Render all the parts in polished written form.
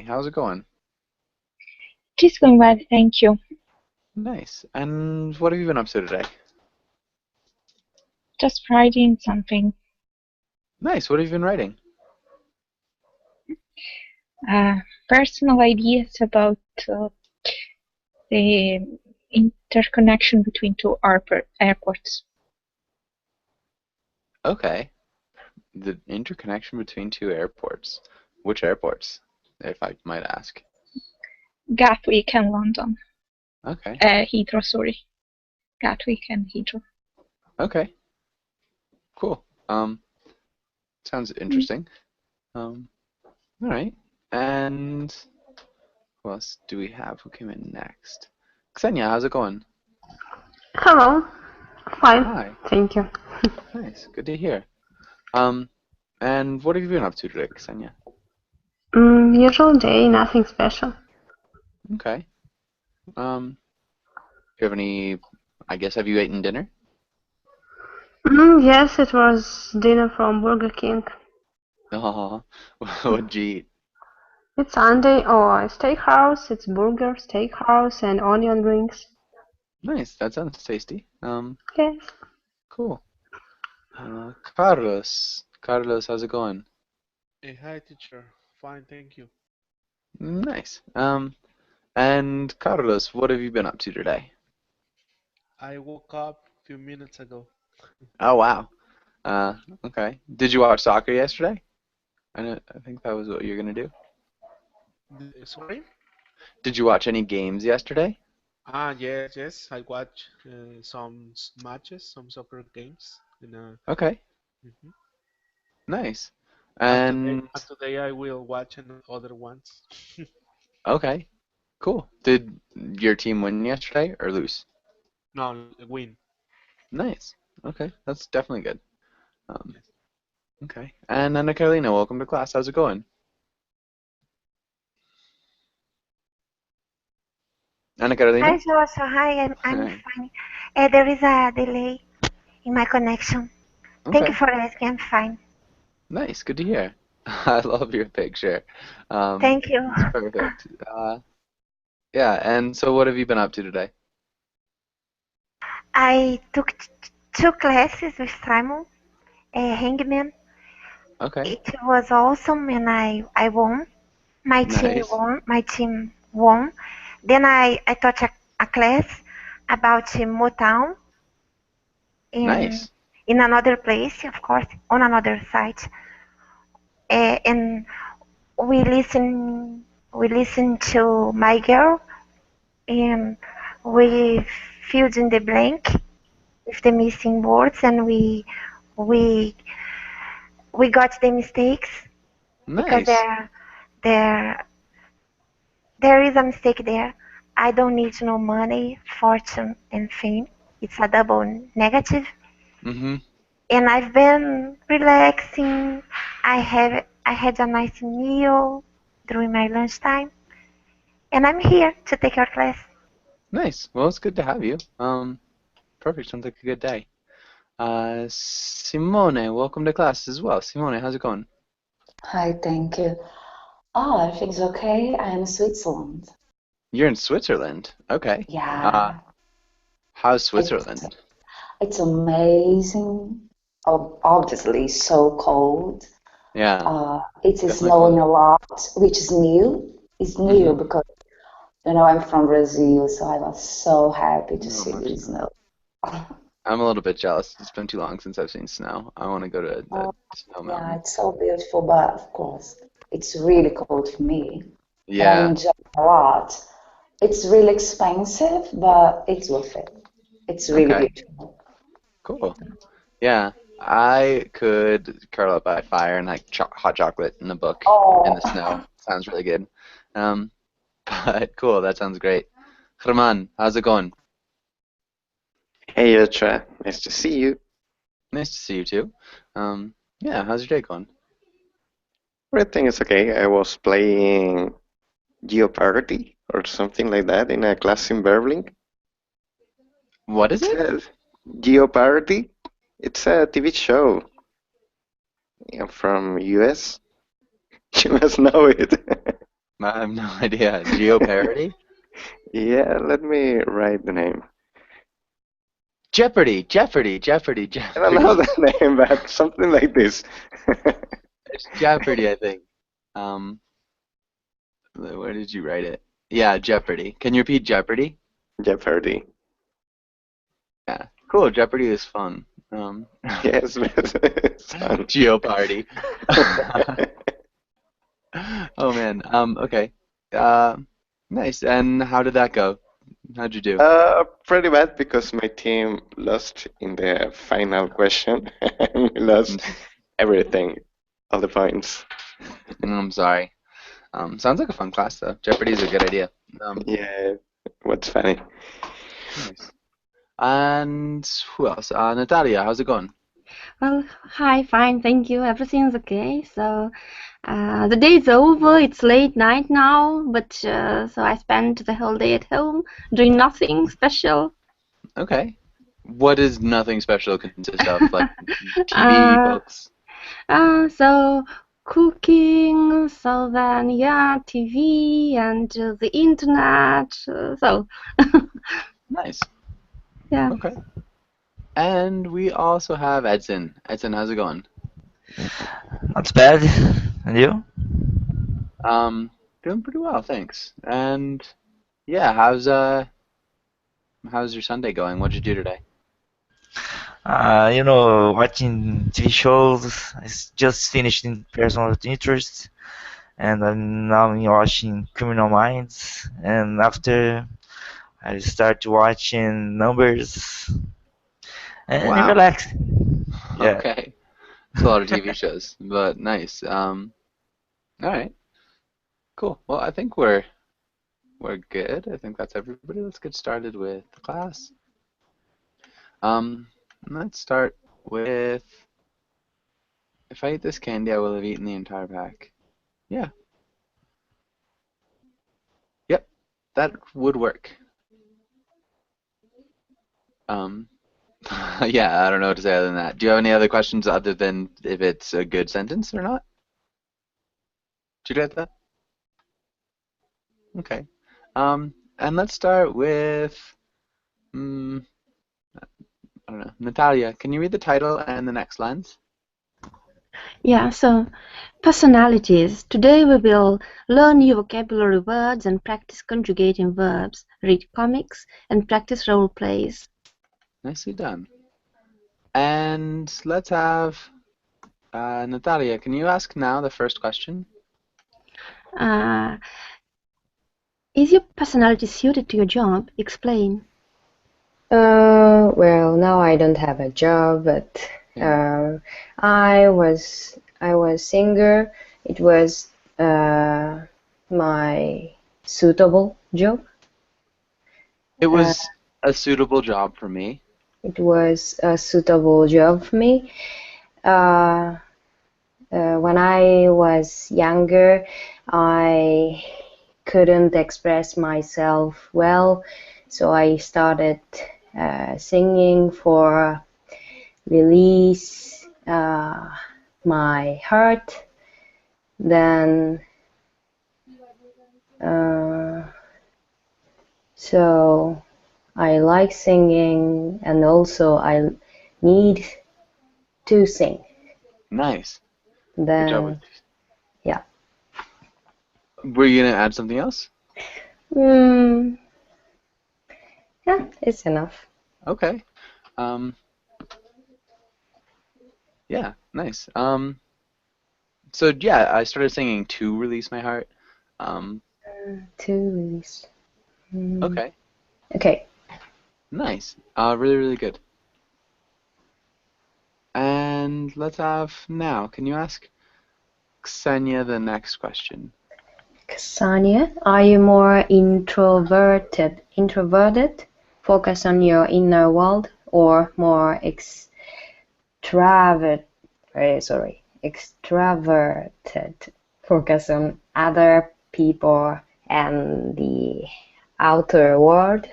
How's it going? Just going well, thank you. Nice. And what have you been up to today? Just writing something. Nice. What have you been writing? Uh, Personal ideas about the interconnection between two airports. Okay. The interconnection between two airports. Which airports, if I might ask? Gatwick and London. Okay. Heathrow, sorry. Gatwick and Heathrow. Okay. Cool. Sounds interesting. Um, all right. And who else do we have? Who came in next? Ksenia, how's it going? Hello. Fine. Hi. Thank you. Nice. Good to hear. Um, and what have you been up to today, Ksenia? Usual day, nothing special. Okay. Do you have any, I guess, have you eaten dinner? Yes, it was dinner from Burger King. Oh, what'd you eat? It's Sunday. Oh, a steakhouse. It's burger, steakhouse, and onion rings. Nice. That sounds tasty. Yes. Cool. Carlos. Carlos, how's it going? Hey, hi teacher. Fine, thank you. Nice. And Carlos, what have you been up to today? I woke up a few minutes ago. Oh, wow. Uh, okay. Did you watch soccer yesterday? I think that was what you're gonna do. Sorry? Did you watch any games yesterday? Yes. I watch some matches, some soccer games, Okay. mhm. Nice. And today, And and today I will watch other ones. okay. Cool. Did your team win yesterday or lose? No, win. Nice. Okay. That's definitely good. Um, Yes. Okay. And Anna Carolina, welcome to class. How's it going? Anna Hi, Carolina? Joshua. Hi, I'm Hi. fine. There is a delay in my connection. Thank you Okay. for asking. I'm fine. Nice. Good to hear. I love your picture. Thank you. It's perfect. Yeah, and so what have you been up to today? I took two classes with Simon Hangman. Okay. It was awesome, and I won. My team Nice. won. My team won. Then I taught a class about Motown in Nice. in another place, of course, on another site. And we listen to my girl, and we filled in the blank with the missing words, and we we got the mistakes because Nice. there there is a mistake there. I don't need no money, fortune, and fame. It's a double negative. Mm-hmm. And I've been relaxing. I had a nice meal during my lunchtime, and I'm here to take your class. Nice. Well, it's good to have you. Perfect. Sounds like a good day. Simone, welcome to class as well. Simone, how's it going? Hi, thank you. Oh, everything's okay. I am in Switzerland. You're in Switzerland. Okay. Uh, Yeah, how's it's Switzerland? it's amazing. Obviously, so cold. Yeah, It is definitely snowing cold. a lot, which is new. It's new Mm-hmm. because I'm from Brazil, so I was so happy to Oh, see much. the snow. I'm a little bit jealous. It's been too long since I've seen snow. I want to go to a Oh, snow yeah, mountain. it's so beautiful, but of course, it's really cold for me. But I'm Yeah. enjoying a lot. It's really expensive, but it's worth it. It's really Okay. beautiful. Cool. Yeah. I could curl up by a fire and like hot chocolate in a book in Oh, the snow. Sounds really good. Um, but cool. That sounds great. Herman, how's it going? Hey, Yatra, nice to see you. Nice to see you too. Yeah. How's your day going? Everything is okay. I was playing Jeopardy or something like that in a class in Berlin. What is It's it? a Jeopardy. It's a TV show, from US. You must know it. I have no idea. Geoparody? Yeah, let me write the name. Jeopardy! Jeopardy! Jeopardy! I don't know Jeopardy! the name, but something like this. It's Jeopardy, I think. Um, where did you write it? Yeah, Jeopardy. Can you repeat Jeopardy? Jeopardy. Yeah. Cool. Jeopardy is fun. Yes, but it's fun. Geopardy. Oh man. Okay. Nice. And how did that go? How'd you do? Pretty bad because my team lost in the final question. We lost everything, all the points. I'm sorry. Sounds like a fun class though. Jeopardy is a good idea. Yeah, what's funny? Nice. And who else? Natalia, how's it going? Well, hi, fine, thank you. Everything's okay. So the day is over. It's late night now, but so I spent the whole day at home doing nothing special. Okay. What does nothing special consist of? Like TV, books? So cooking, so then yeah, TV and the internet. So Nice. yeah. Okay. And we also have Edson. Edson, how's it going? Not bad. And you? Doing pretty well, thanks. And yeah, how's your Sunday going? What'd you do today? Watching TV shows. I just finished in Person of Interest, and I'm now watching Criminal Minds. And after, I start watching Numbers and Wow. relax. Yeah. Okay. It's a lot of TV shows, but nice. All right. Cool. Well, I think we're good. I think that's everybody. Let's get started with the class. Let's start with, if I eat this candy, I will have eaten the entire pack. Yeah. Yep, that would work. Yeah, I don't know what to say other than that. Do you have any other questions other than if it's a good sentence or not? Did you get that? Okay. And let's start with, I don't know. Natalia, can you read the title and the next lines? Yeah, so personalities. Today we will learn new vocabulary words and practice conjugating verbs, read comics, and practice role plays. Nicely done. And let's have Natalia, can you ask now the first question? Is your personality suited to your job? Explain. Well, now I don't have a job, but I was singer. It was my suitable job. It was a suitable job for me. It was a suitable job for me. When I was younger, I couldn't express myself well, so I started singing for release my heart. Then so I like singing, and also I need to sing. Nice. Then Good job. yeah. Were you gonna add something else? Yeah, it's enough. Okay. Yeah, nice. So yeah, I started singing To Release My Heart. To release. Okay. Okay. Nice. Really, really good. And let's have now. Can you ask Ksenia the next question? Ksenia, are you more introverted, focus on your inner world, or more extraverted, focus on other people and the outer world?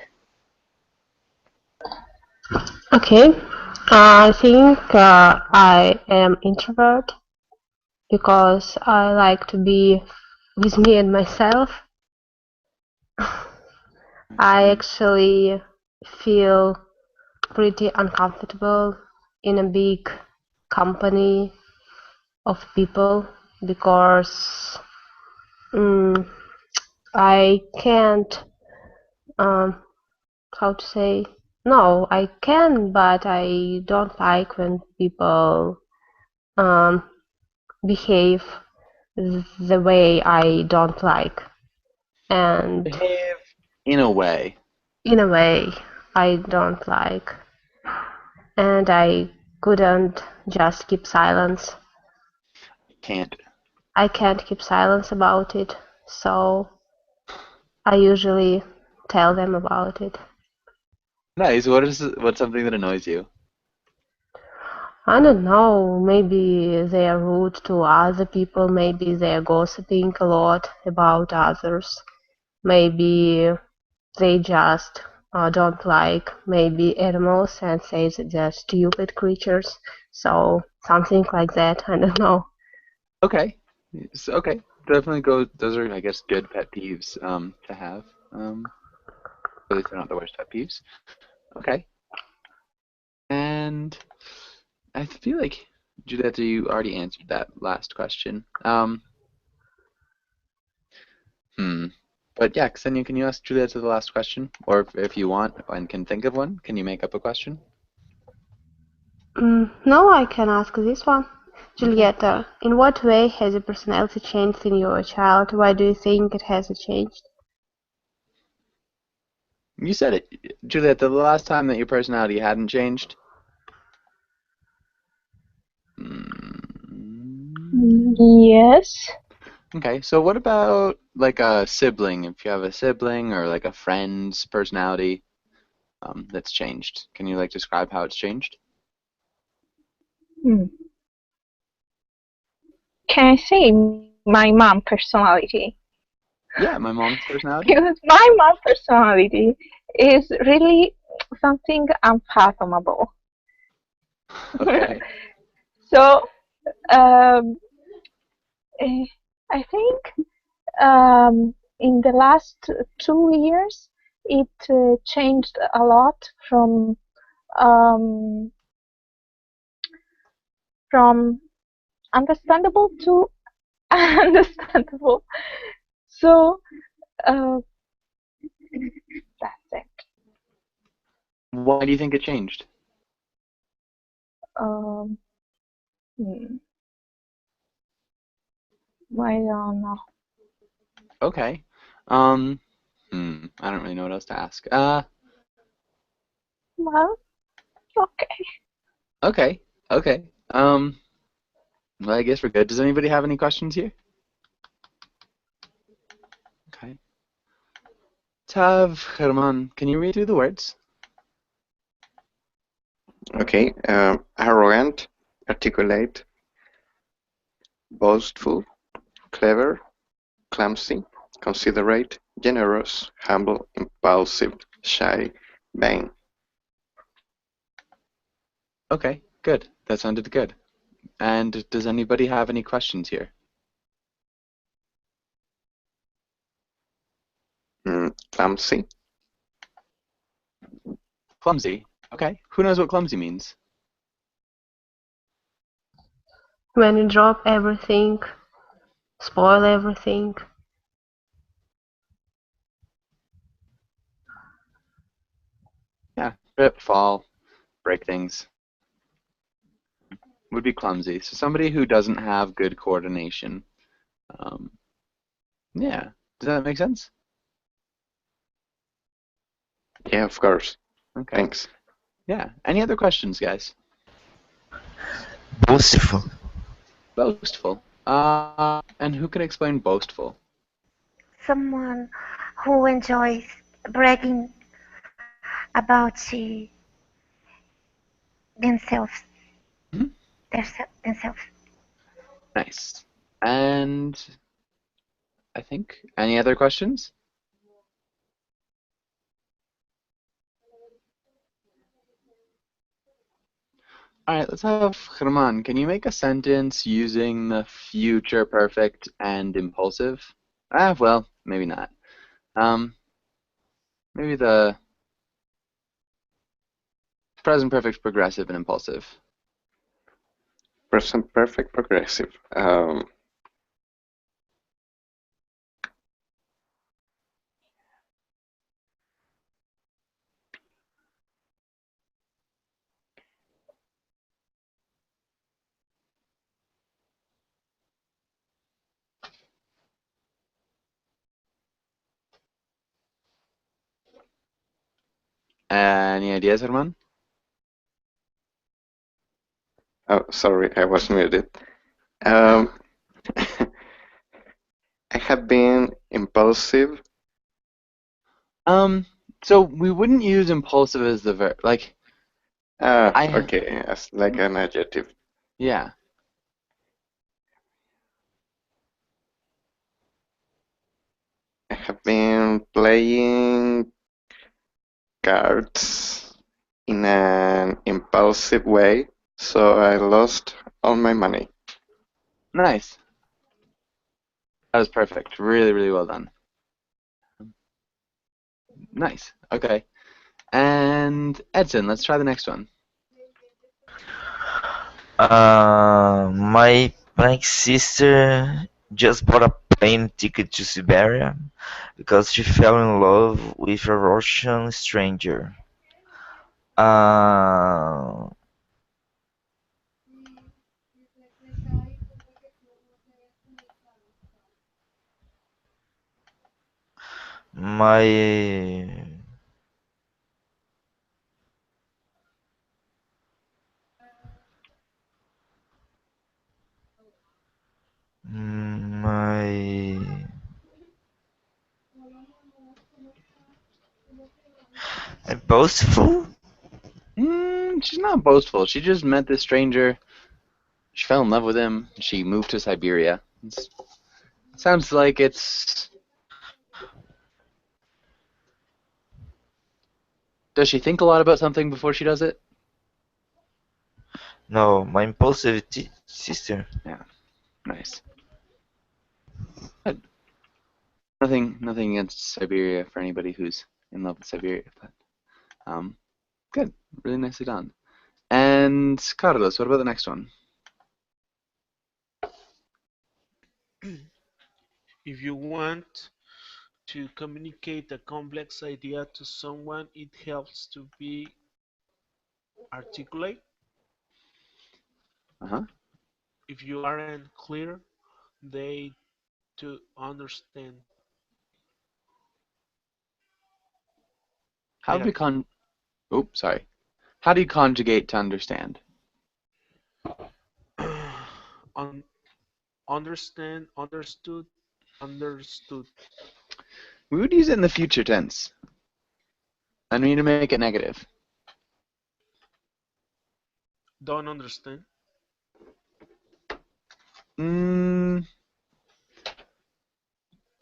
Okay, I think I am introvert because I like to be with me and myself. I actually feel pretty uncomfortable in a big company of people because I can't, how to say, no, I can, but I don't like when people behave the way I don't like. And Behave in a way. in a way I don't like. And I couldn't just keep silence. Can't. I can't keep silence about it, so I usually tell them about it. Nice. What's something that annoys you? I don't know, maybe they are rude to other people, maybe they are gossiping a lot about others, maybe they just don't like maybe animals and say that they're stupid creatures, so something like that, I don't know. Okay. Okay. Definitely go. Those are, I guess, good pet peeves to have. At least they're not the worst pet peeves. Okay. And I feel like, Julieta, you already answered that last question. But yeah, Ksenia, can you ask Julieta the last question? Or if you want and can think of one, can you make up a question? No, I can ask this one. Julieta, in what way has your personality changed in your child? Why do you think it has changed? You said it, Julieta, the last time that your personality hadn't changed. Yes. Okay, so what about like a sibling? If you have a sibling or like a friend's personality that's changed, can you like describe how it's changed? Can I say my mom personality? Yeah, my mom's personality. Because my mom personality is really something unfathomable. Okay. So I think in the last 2 years it changed a lot um, from understandable to understandable. So that's it. Why do you think it changed? I don't know. Okay. I don't really know what else to ask. Well, okay. Okay. Okay. Well, I guess we're good. Does anybody have any questions here? Okay. Tav, Herman, can you read through the words? Okay. Arrogant, articulate, boastful, clever, clumsy, considerate, generous, humble, impulsive, shy, vain. Okay, good. That sounded good. And does anybody have any questions here? Clumsy. Clumsy. Okay. Who knows what clumsy means? When you drop everything, spoil everything. Yeah. Trip, fall, break things. Would be clumsy. So somebody who doesn't have good coordination. Yeah. Does that make sense? Yeah, of course. Okay. Thanks. Yeah. Any other questions, guys? Boastful. Boastful. And who can explain boastful? Someone who enjoys bragging about themselves. Themselves. Nice. And I think any other questions? All right, let's have Herman. Can you make a sentence using the future perfect and impulsive? Well, maybe not. Maybe the present perfect, progressive, and impulsive. Present perfect progressive. Any ideas, Herman? Oh, sorry, I was muted. I have been impulsive. So we wouldn't use impulsive as the verb. Like, Okay, as like an adjective. yeah. I have been playing cards in an impulsive way, so I lost all my money. Nice. That was perfect. Really, really well done. Nice. Okay. And Edson, let's try the next one. My sister just bought a plane ticket to Siberia because she fell in love with a Russian stranger. Uh, my my boastful? She's not boastful. She just met this stranger. She fell in love with him. She moved to Siberia. Sounds like it's... Does she think a lot about something before she does it? No, my impulsive sister. Yeah. Nice. Good. Nothing against Siberia for anybody who's in love with Siberia, but good. Really nicely done. And Carlos, what about the next one? If you want to communicate a complex idea to someone, it helps to be articulate. If you aren't clear, they to understand. How do you Oops, sorry. How do you conjugate to understand? Understand, understood, understood. We would use it in the future tense. And we need to make it negative. Don't understand.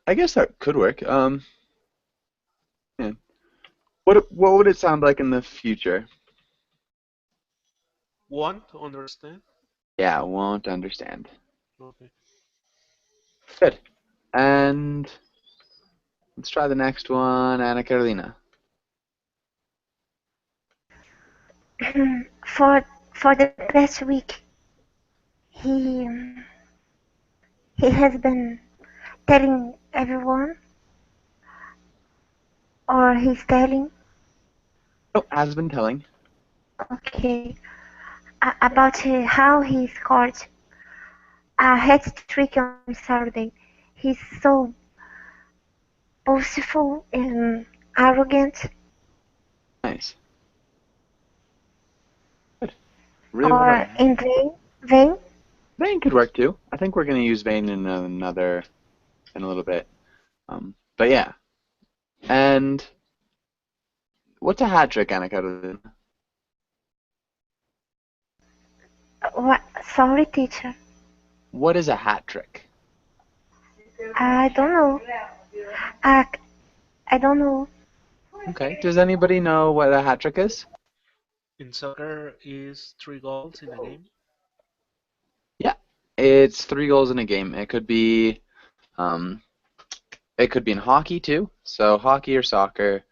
I guess that could work. Yeah. What would it sound like in the future? Want to understand? Yeah, won't understand. Okay. Good. And let's try the next one, Anna Carolina. For the past week, he has been telling everyone, or he's telling. Oh, has been telling. Okay. About how he scored a hat trick on Saturday. He's so boastful and arrogant. Nice. Good. Really Or well done. in vain. Vain could work too. I think we're going to use vain in a little bit. But yeah. And what's a hat trick, Anna Carolina? What? Sorry, teacher. What is a hat trick? I don't know. I don't know. Okay. Does anybody know what a hat trick is? In soccer, is 3 goals in a game. Yeah, it's 3 goals in a game. It could be It could be in hockey too. So hockey or soccer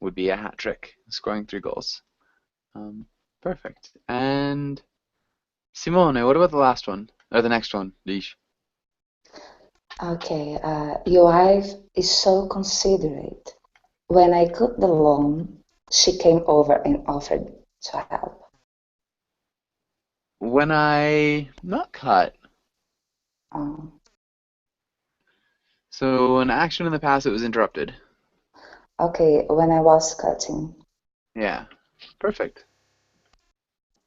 would be a hat trick, scoring 3 goals. Perfect. And Simone, what about the last one? Or the next one, Leash? Okay, your wife is so considerate. When I cut the lawn, she came over and offered to help. When I not cut. Oh, So an action in the past that was interrupted. okay, when I was cutting. Yeah. Perfect.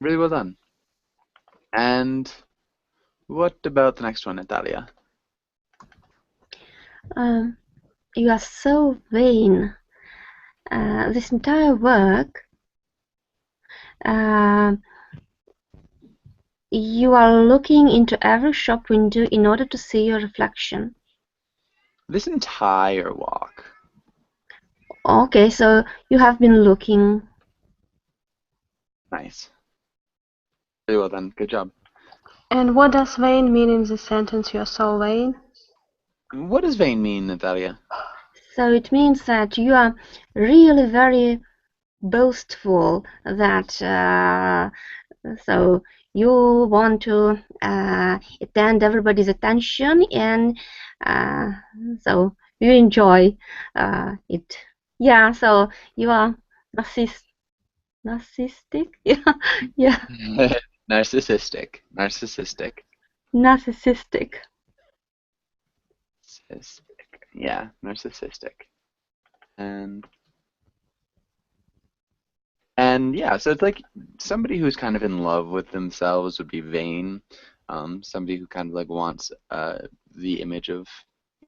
Really well done. And what about the next one, Natalia? You are so vain. This entire work, you are looking into every shop window in order to see your reflection. This entire walk. Okay, so you have been looking. Nice. Really well done. Good job. And what does vain mean in the sentence, you're so vain? What does vain mean, Natalia? So it means that you are really very boastful, that so you want to attend everybody's attention, and so you enjoy it. Yeah, so you are narcissistic. Yeah, yeah, Narcissistic. Narcissistic. narcissistic. Yeah, narcissistic. And yeah, so it's like somebody who's kind of in love with themselves would be vain. Somebody who kind of like wants the image of,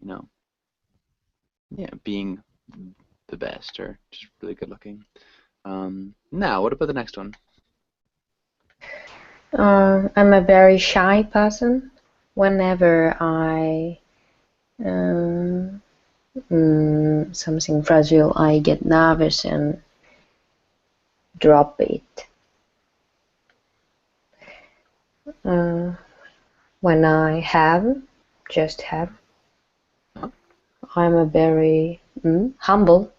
you know, yeah, being the best or just really good looking. Now, what about the next one? I'm a very shy person. Whenever I something fragile, I get nervous and drop it. When I just have, I'm a very humble.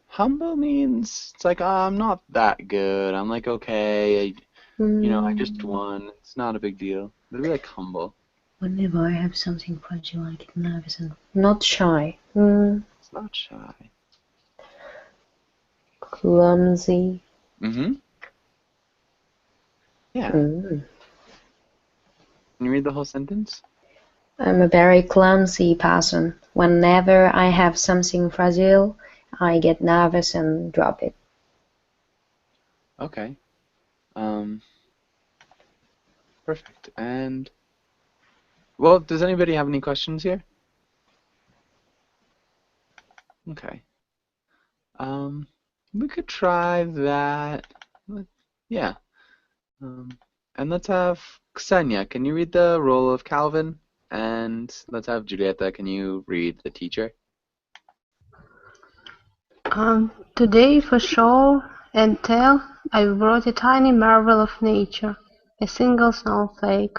Humble means it's like, I'm not that good. I'm like, okay, I just won. It's not a big deal. Maybe like humble. Whenever I have something fragile, I get nervous and not shy. It's not shy. Clumsy. Yeah. Can you read the whole sentence? I'm a very clumsy person. Whenever I have something fragile, I get nervous and drop it. Okay. Perfect. And well, does anybody have any questions here? Okay. We could try that. Yeah. And let's have Ksenia. Can you read the role of Calvin? And let's have Julieta. Can you read the teacher? Today, for show and tell, I brought a tiny marvel of nature, a single snowflake.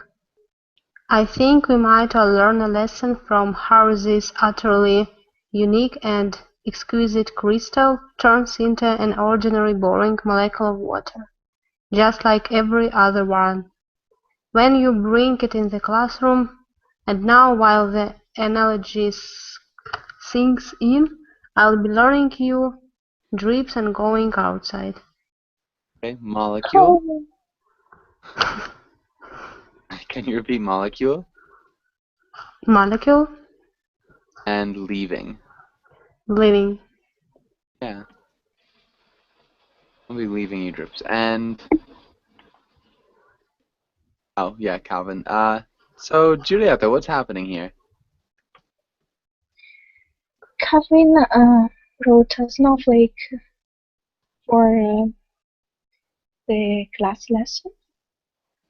I think we might all learn a lesson from how this utterly unique and exquisite crystal turns into an ordinary boring molecule of water, just like every other one, when you bring it in the classroom. And now, while the analogy sinks in, I'll be learning you drips and going outside. Okay, molecule. Oh. Can you repeat molecule? Molecule. And leaving. Leaving. Yeah. I'll be leaving you drips. And oh yeah, Calvin. So Julieta, what's happening here? Calvin wrote a snowflake for the class lesson,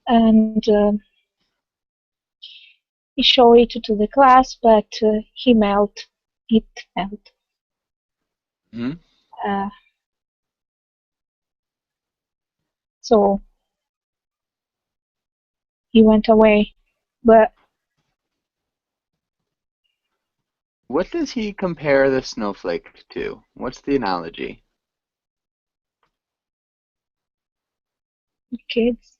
and he showed it to the class, but it melted. So he went away, but what does he compare the snowflake to? What's the analogy? Kids.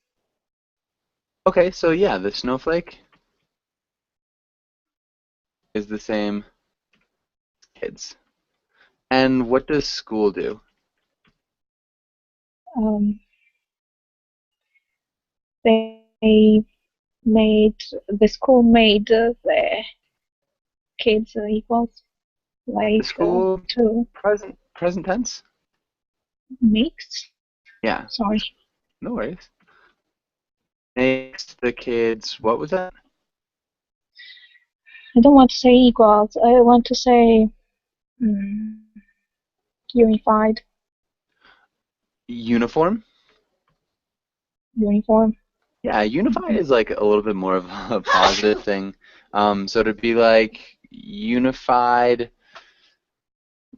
Okay, so yeah, the snowflake is the same kids. And what does school do? They made the school made the kids equals, The like school to present tense? mix. Yeah, Sorry, no worries. Makes the kids, what was that? I don't want to say equals. I want to say unified, Uniform? uniform. Yeah, unified is like a little bit more of a positive thing. So to be like unified,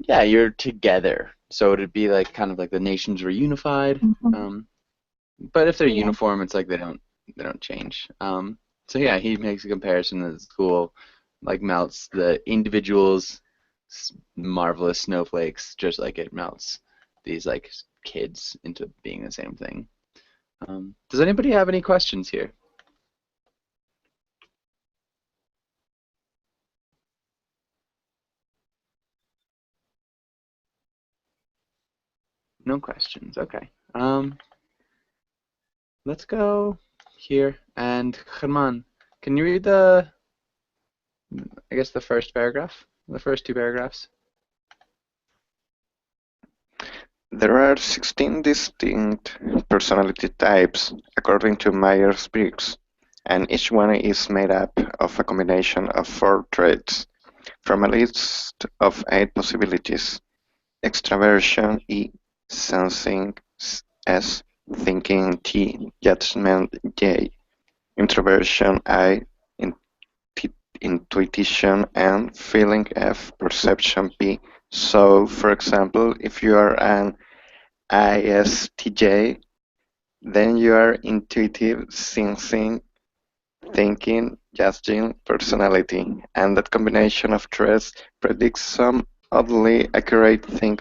yeah, you're together. So it'd be like kind of like the nations were unified. But if they're Yeah. uniform, it's like they don't change. So yeah, he makes a comparison that the school like melts the individuals' marvelous snowflakes just like it melts these like kids into being the same thing. Does anybody have any questions here? No questions. Okay. Let's go here. And German, can you read the, I guess the first paragraph, the first two paragraphs? There are 16 distinct personality types according to Myers-Briggs, and each one is made up of a combination of 4 traits from a list of 8 possibilities: extraversion E, sensing S, thinking T, judgment J, introversion I, intuition N, feeling F, perception P. So, for example, if you are an ISTJ, then you are intuitive, sensing, thinking, judging personality, and that combination of traits predicts some oddly accurate thing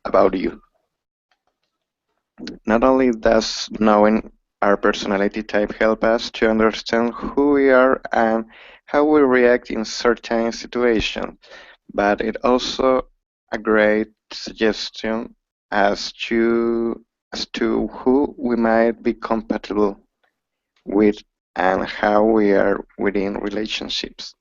about you. Not only does knowing our personality type help us to understand who we are and how we react in certain situations, but it also a great suggestion as to who we might be compatible with and how we are within relationships.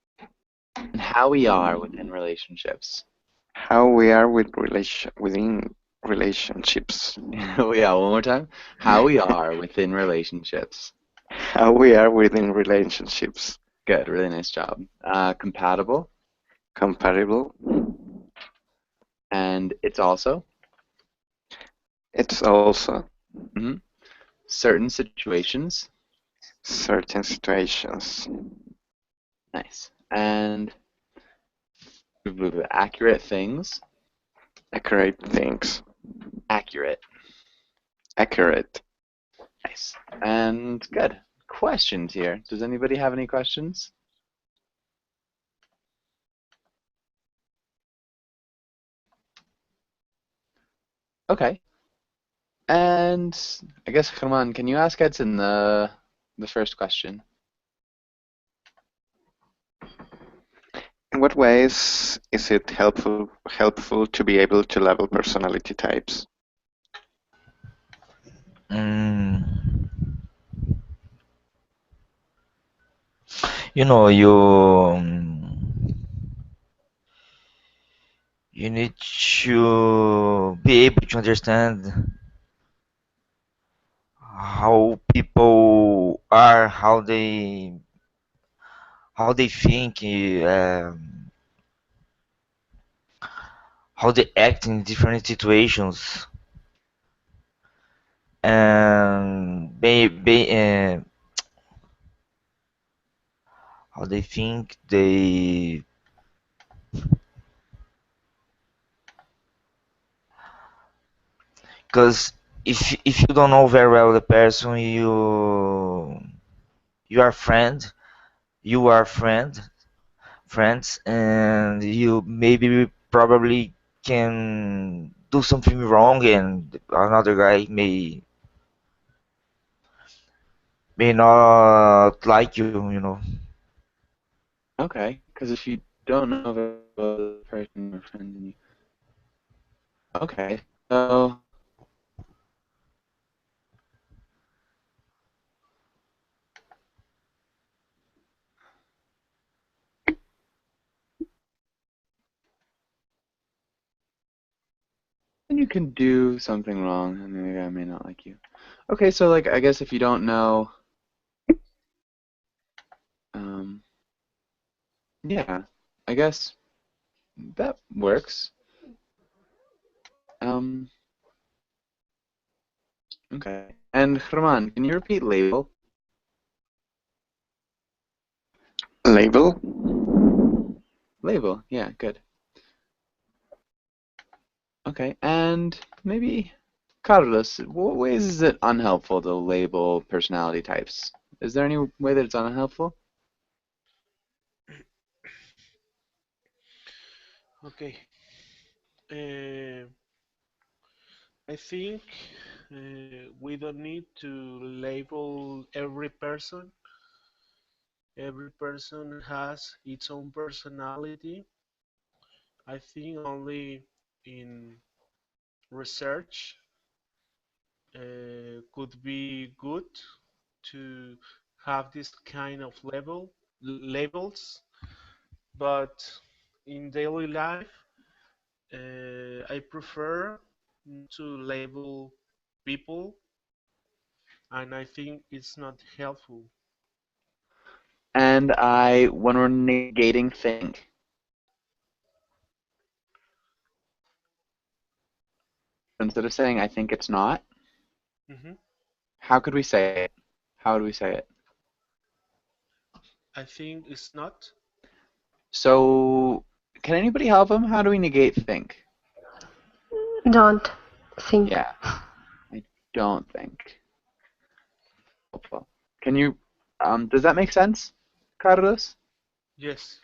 And how we are within relationships. How we are within relationships. Yeah, one more time. How we are within relationships. How we are within relationships. Good, really nice job. Compatible. Compatible. And it's also. It's also. Mm-hmm. Certain situations. Certain situations. Nice. And accurate things. Accurate things. Accurate. Accurate. Nice. And good. Questions here. Does anybody have any questions? Okay. And I guess, German, can you ask Edson the first question? In what ways is it helpful to be able to label personality types? You know, you need to be able to understand how people are, how they think, how they act in different situations, and how they think they. Because if you don't know very well the person, you are friend, friends, and you maybe probably can do something wrong, and another guy may not like you, you know. Okay, because if you don't know very well the person or friend, and you. Okay, so then you can do something wrong, and the guy may not like you. Okay, so like I guess if you don't know, yeah, I guess that works. Um, okay. And Herman, can you repeat label? Label? Label, yeah, good. Okay, and maybe Carlos, what ways is it unhelpful to label personality types? Is there any way that it's unhelpful? Okay. Uh, I think we don't need to label every person. Every person has its own personality. I think only in research could be good to have this kind of labels, but in daily life, I prefer to label people, and I think it's not helpful. And when we're negating think, instead of saying I think it's not, Hmm. how could we say it? How would we say it? I think it's not. So, can anybody help him? How do we negate think? Don't think. Yeah, I don't think. Helpful. Can you, does that make sense, Carlos? Yes.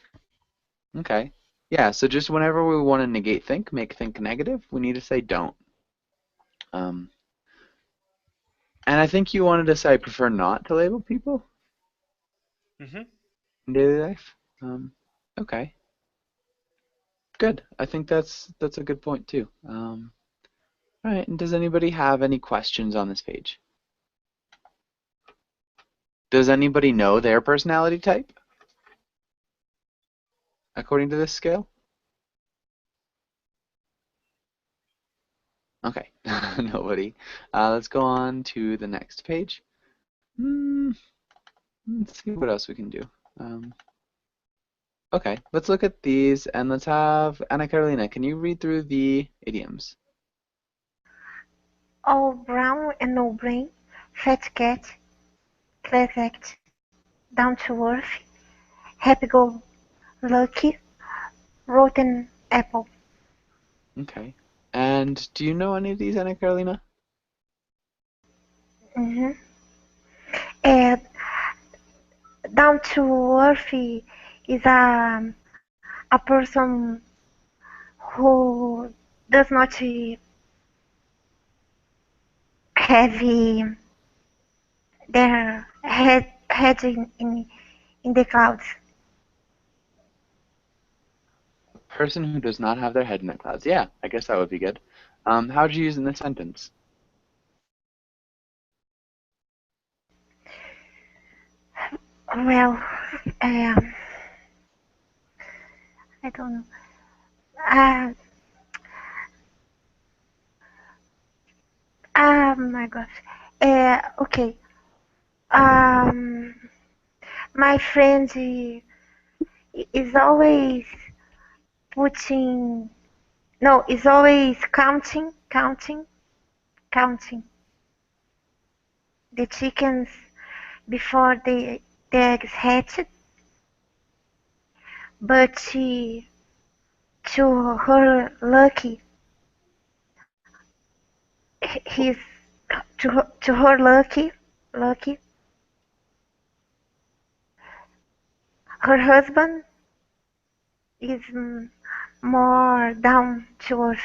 Okay. Yeah, so just whenever we want to negate think, make think negative, we need to say don't. Um, and I think you wanted to say I prefer not to label people Hmm. in daily life. Okay. Good. I think that's a good point too. All right, and does anybody have any questions on this page? Does anybody know their personality type according to this scale? Okay, nobody. Let's go on to the next page. Let's see what else we can do. Okay, let's look at these and let's have Anna Carolina. Can you read through the idioms? All brown and no brain, fat cat, pleasant, down to earth, happy go lucky, rotten apple. Okay. And do you know any of these, Anna Carolina? Hmm. And down to earth is a person who does not have their head in the clouds. A person who does not have their head in the clouds. Yeah, I guess that would be good. How would you use in this sentence? Well, um, I don't know. Uh, my gosh. Okay. Um, my friend is always putting. No, is always counting the chickens before the eggs hatched. But to her lucky, he's to her lucky, her husband is more down to earth.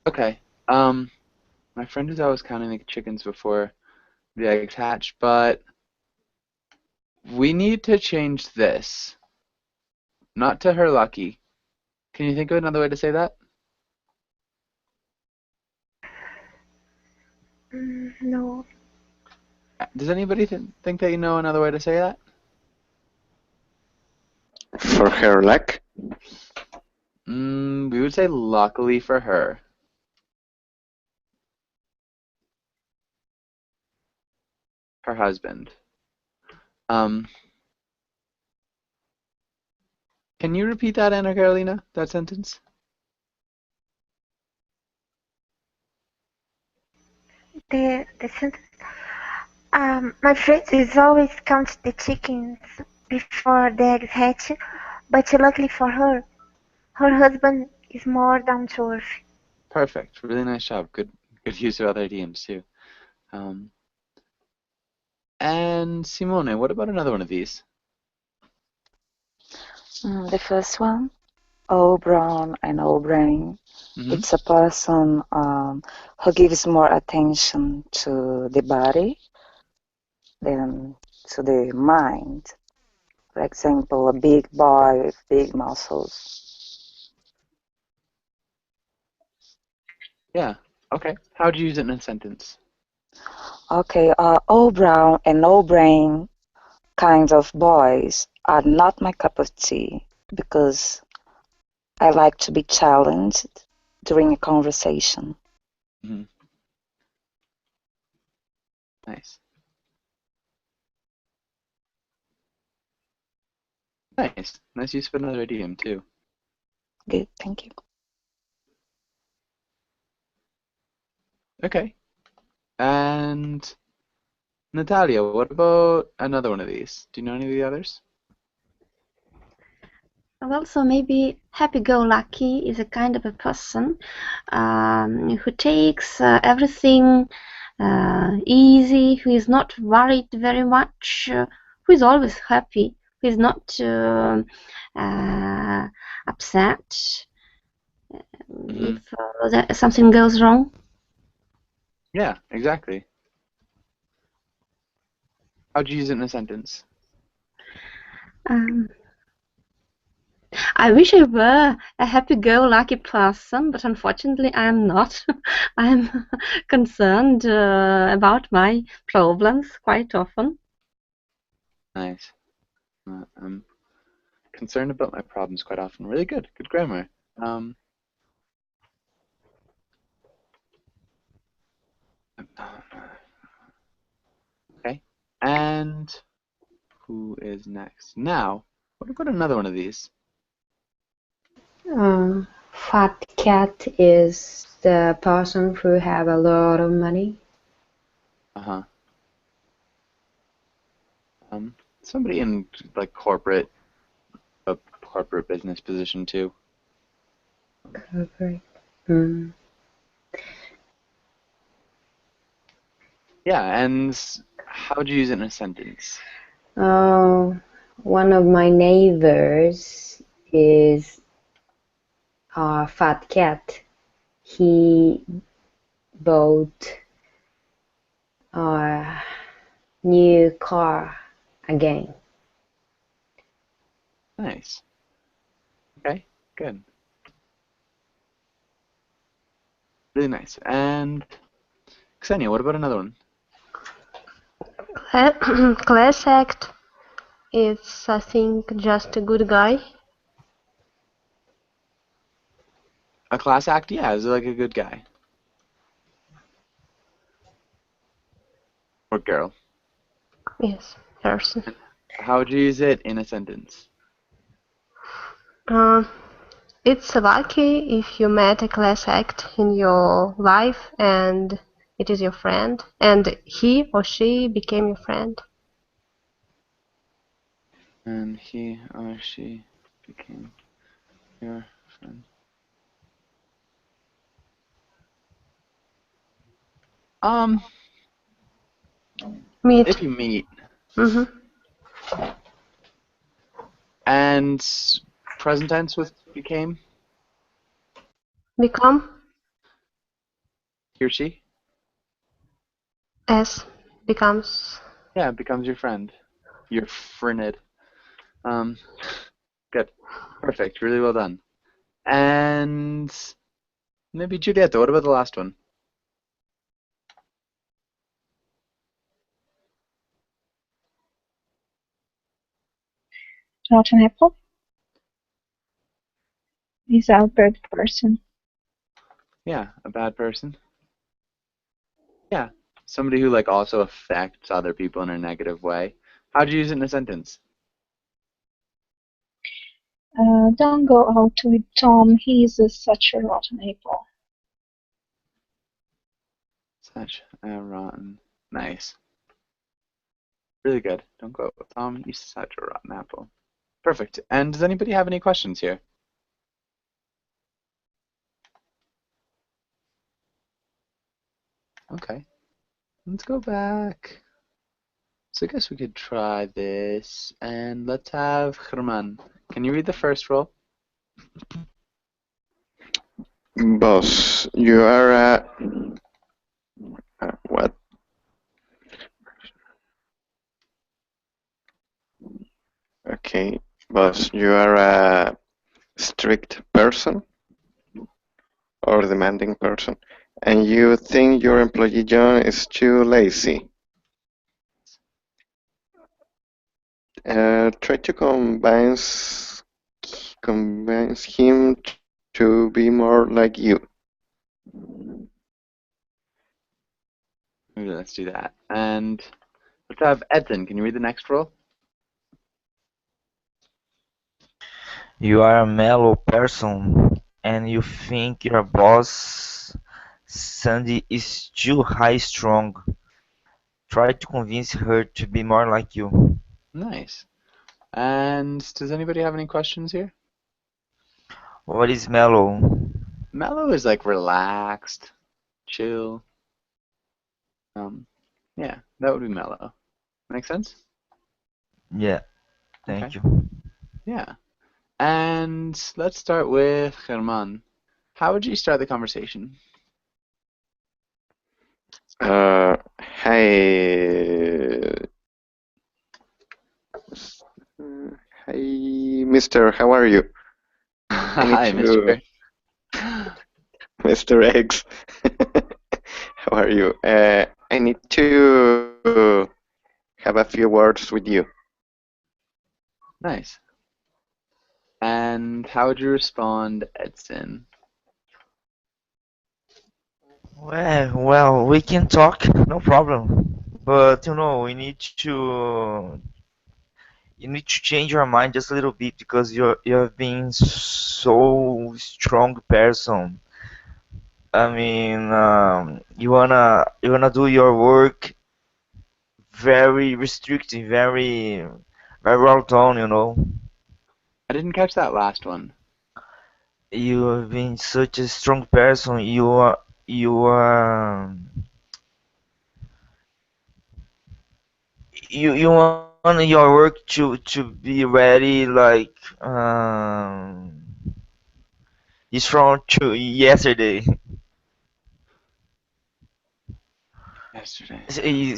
Okay. My friend is always counting the chickens before the eggs hatch, but we need to change this. Not to her lucky. Can you think of another way to say that? No. Does anybody think that you know another way to say that? For her luck? We would say luckily for her. Her husband. Can you repeat that, Anna Carolina? That sentence? The sentence. My friend is always count the chickens before the eggs hatch, but luckily for her, her husband is more down to earth. Perfect. Really nice job. Good use of other idioms too. And Simone, what about another one of these? The first one, all brown and all brain. It's a person who gives more attention to the body than to the mind. For example, a big boy with big muscles. Yeah. Okay. How would you use it in a sentence? Okay, all brown and all brain kinds of boys are not my cup of tea because I like to be challenged during a conversation. Nice. Nice. Nice use of another idiom too. Good, thank you. Okay. And Natalia, what about another one of these? Do you know any of the others? Well, so maybe happy-go-lucky is a kind of a person who takes everything easy, who is not worried very much, who is always happy, who is not upset if something goes wrong. Yeah, exactly. How'd you use it in a sentence? I wish I were a happy-go-lucky person, but unfortunately I'm not. I'm concerned about my problems quite often. Nice. I'm concerned about my problems quite often. Really good. Good grammar. Okay. And who is next? Now, what about another one of these? Fat cat is the person who have a lot of money. Somebody in like a corporate business position too. Corporate. Yeah, and how would you use it in a sentence? One of my neighbors is a fat cat. He bought a new car again. Nice. Okay, good. Really nice. And Ksenia, what about another one? Class act is, I think, just a good guy. A class act? Yeah, is like a good guy. Or girl. Yes, person. How would you use it in a sentence? It's lucky if you met a class act in your life and it is your friend, and he or she became your friend. And he or she became your friend. Meet. If you meet. And present tense with became? Become. He or she? As. Becomes. Yeah, becomes your friend. Your friend. Good. Perfect. Really well done. And maybe Giulietta, what about the last one? Rotten apple is a bad person. Yeah, a bad person. Yeah, somebody who like also affects other people in a negative way. How'd you use it in a sentence? Don't go out with Tom. He's such a rotten apple. Such a rotten. Nice. Really good. Don't go, Tom. He's such a rotten apple. Perfect. And does anybody have any questions here? Okay. Let's go back. So I guess we could try this, and let's have Herman. Can you read the first roll? Boss, you are a... what? Okay, boss, you are a strict person or demanding person, and you think your employee John is too lazy. Try to convince him to be more like you. Maybe let's do that. And let's have Edson. Can you read the next roll? You are a mellow person, and you think your boss, Sandy, is too high-strung. Try to convince her to be more like you. Nice. And does anybody have any questions here? What is mellow? Mellow is like relaxed, chill. Yeah, that would be mellow. Make sense? Yeah, thank Okay. you. Yeah. And let's start with Herman. How would you start the conversation? Hi, Mister. How are you? Hi, Mr. Mr. X. How are you? I need to have a few words with you. Nice. And how would you respond, Edson? Well, we can talk, no problem. But we need to change your mind just a little bit because you have been so strong person. I mean, you wanna do your work very restrictive, very well done. I didn't catch that last one. You have been such a strong person. You want your work to be ready like it's from yesterday. Yesterday.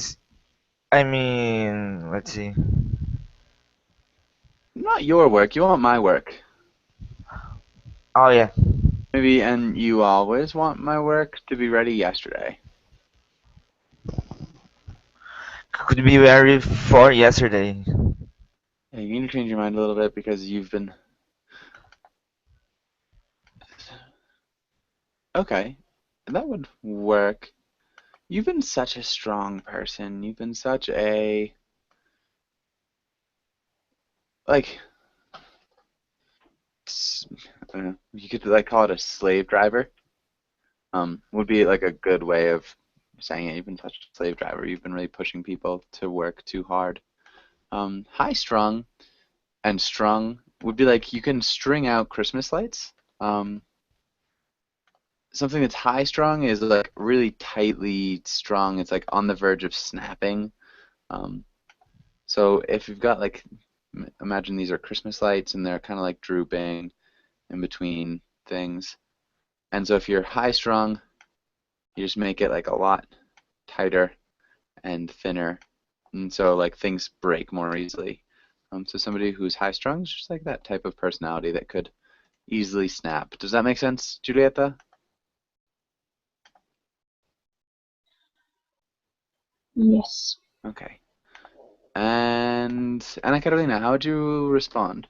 I mean, let's see. Not your work, you want my work. Oh yeah. Maybe, and you always want my work to be ready yesterday. Could be ready for yesterday. Yeah, you need to change your mind a little bit because you've been... Okay, that would work. You've been such a strong person. You've been such a... Like... I don't know, you could like call it a slave driver. Would be like a good way of saying it. You've been such a slave driver. You've been really pushing people to work too hard. High strung and strung would be like you can string out Christmas lights. Something that's high strung is like really tightly strung. It's like on the verge of snapping. So if you've got like imagine these are Christmas lights, and they're kind of like drooping in between things. And so if you're high strung, you just make it like a lot tighter and thinner, and so like things break more easily. So somebody who's high strung is just like that type of personality that could easily snap. Does that make sense, Julieta? Yes. Okay. And Anna Carolina, how would you respond?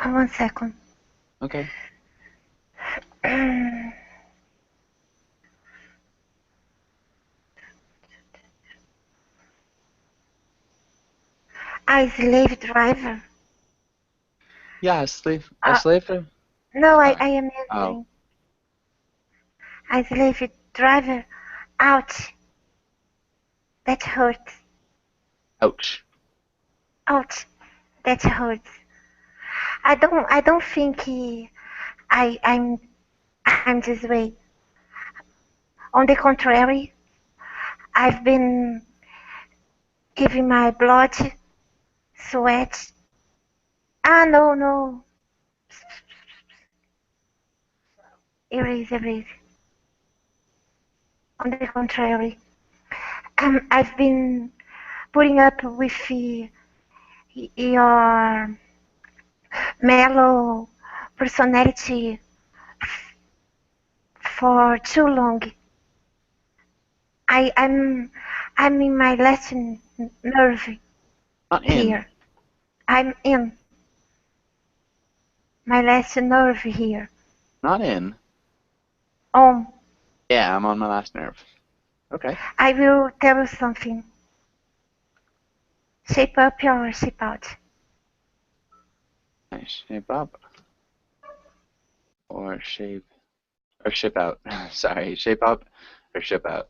One second. Okay. A slave driver. Yeah, a slave driver. No, I Sorry. am Oh. answering. A slave driver. Ouch. That hurts. Ouch. Ouch. That hurts. I don't think I'm this way. On the contrary, I've been giving my blood, sweat. No. Erase. On the contrary, I've been putting up with your mellow personality for too long. I'm in my last nerve here. I'm in my last nerve here. Not in. On. Yeah, I'm on my last nerve. Okay. I will tell you something. Shape up or shape out. Nice. Shape up. Or ship out. Sorry, shape up or ship out.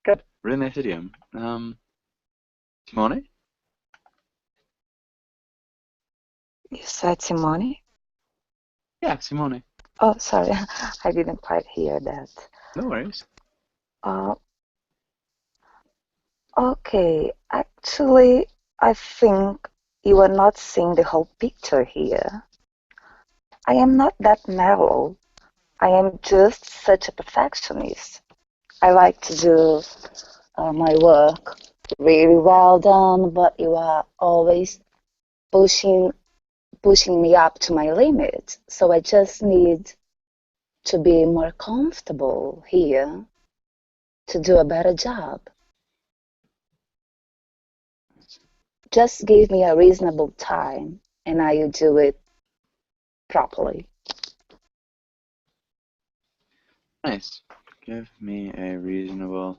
Good. Really nice idiom. Simone? You said Simone? Yeah, Simone. Oh, sorry, I didn't quite hear that. No worries. Okay, actually, I think you are not seeing the whole picture here. I am not that mellow. I am just such a perfectionist. I like to do my work really well done, but you are always pushing me up to my limit. So I just need to be more comfortable here to do a better job. Just give me a reasonable time and I will do it properly. Nice. Give me a reasonable,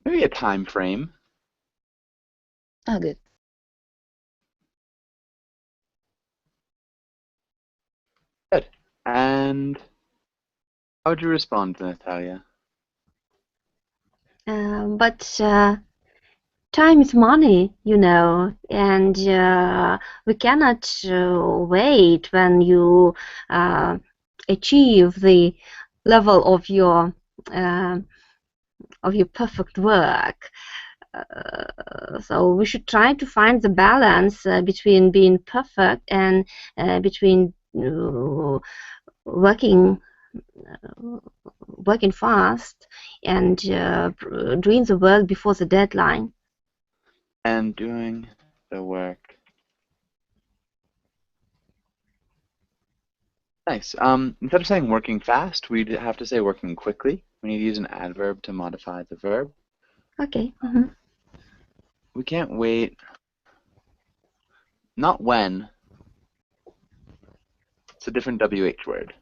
maybe a time frame. Oh, good. Good. And how would you respond to Natalia? But time is money, you know, and we cannot wait when you achieve the level of your perfect work. So we should try to find the balance between being perfect and between working fast and doing the work before the deadline. And doing the work. Nice. Instead of saying working fast, we'd have to say working quickly. We need to use an adverb to modify the verb. Okay. We can't wait. Not when. It's a different WH word.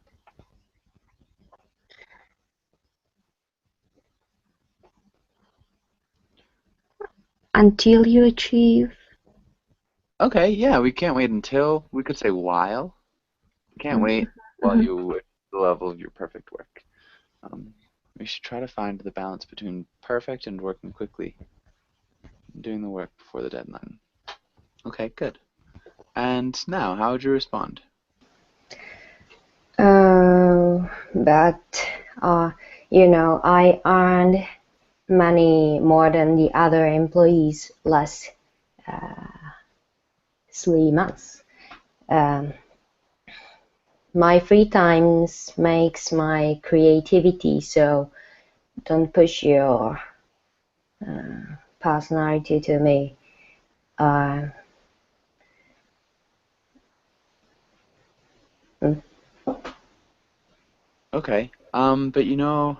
Until you achieve. Okay, yeah, we can't wait until. We could say while. We can't wait while you at the level of your perfect work. We should try to find the balance between perfect and working quickly. Doing the work before the deadline. Okay, good. And now, how would you respond? But you know, I earned money more than the other employees last 3 months. My free times makes my creativity, so don't push your personality to me. Okay. But you know,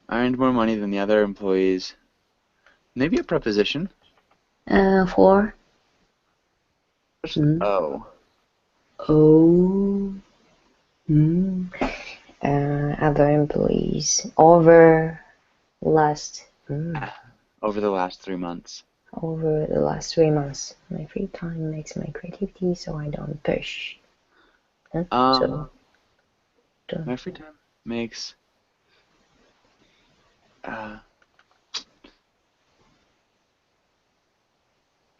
I earned more money than the other employees. Maybe a preposition. For Oh. Oh. Other employees over last Over the last 3 months. over the last 3 months. My free time makes my creativity, so I don't push. So My free time makes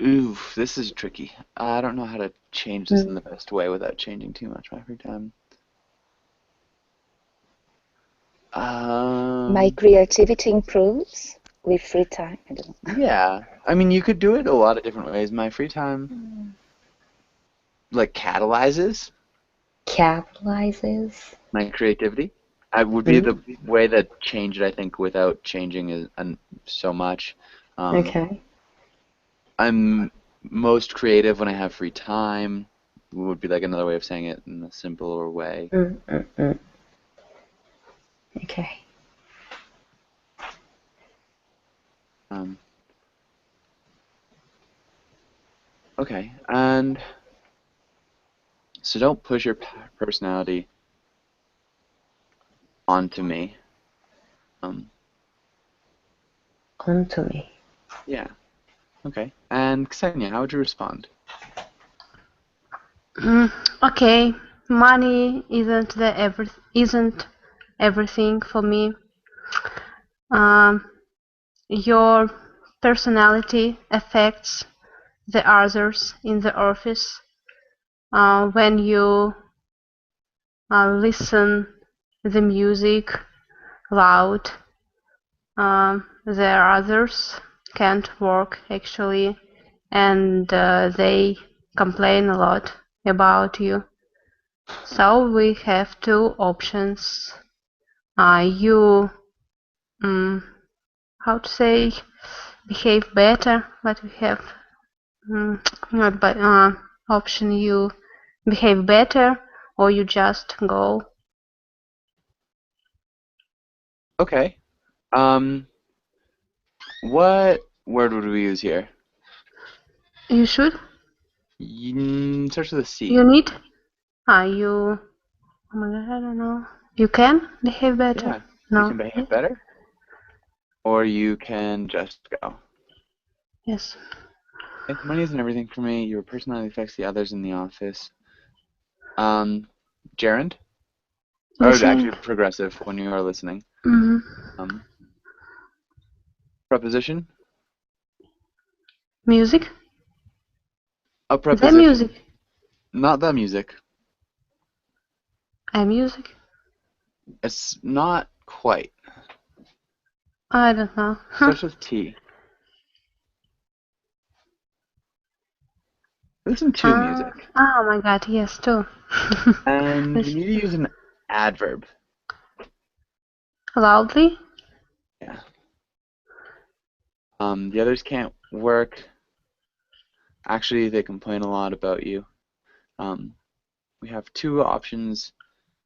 oof, this is tricky. I don't know how to change this in the best way without changing too much. My free time. My creativity improves with free time. I don't know. Yeah, I mean, you could do it a lot of different ways. My free time, like, catalyzes my creativity. I would be the way that change it, I think, without changing so much. Okay. I'm most creative when I have free time. Would be like another way of saying it in a simpler way. Okay. Okay, and so don't push your personality onto me. Onto me. Yeah. Okay. And Ksenia, how would you respond? Okay, money isn't everything for me. Your personality affects the others in the office. When you listen the music loud, the others can't work actually, and they complain a lot about you. So we have two options. You how to say, behave better, but we have not by option. You behave better, or you just go. Okay. What word would we use here? You should. Starts with a C. You need. You. Oh my god, I don't know. You can behave better. Yeah. No. You can behave better, or you can just go. Yes. Okay, money isn't everything for me. Your personality affects the others in the office. Gerund? Or actually progressive when you are listening. Preposition? Music? A preposition. The music. Not the music. A music? It's not quite. I don't know. Starts with T. Listen to music. Oh my god, yes, too. And we need to use an adverb. Loudly? Yeah. The others can't work. Actually, they complain a lot about you. We have two options.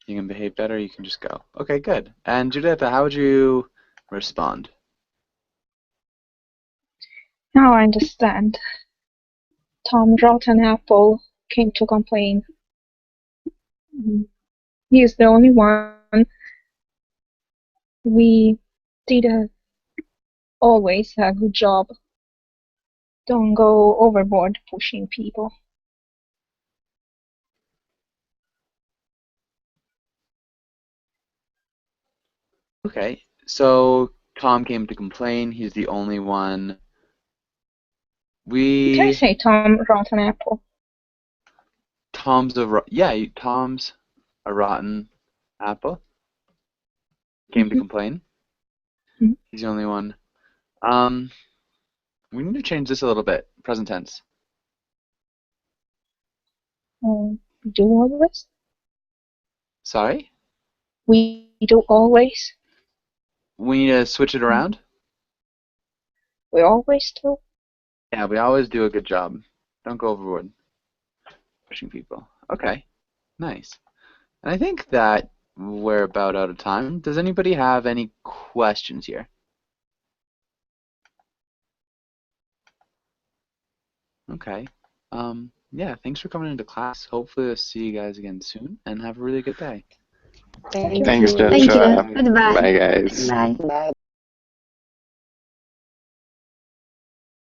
You can behave better, you can just go. Okay, good. And Juditha, how would you respond? Now I understand. Tom Rotten Apple came to complain. He is the only one. We did always a good job. Don't go overboard pushing people. Okay, so Tom came to complain. He's the only one. Can I say Tom Rotten Apple? Tom's a rotten apple. Came to complain. He's the only one. We need to change this a little bit. Present tense. Do always? Sorry? We do always? We need to switch it around? We always do? Yeah, we always do a good job. Don't go overboard. Pushing people. Okay. Nice. And I think that we're about out of time. Does anybody have any questions here? Okay. Yeah, thanks for coming into class. Hopefully I'll see you guys again soon, and have a really good day. Thank Thanks, you. Joshua. Thank you. Goodbye. Bye, guys. Bye. Bye.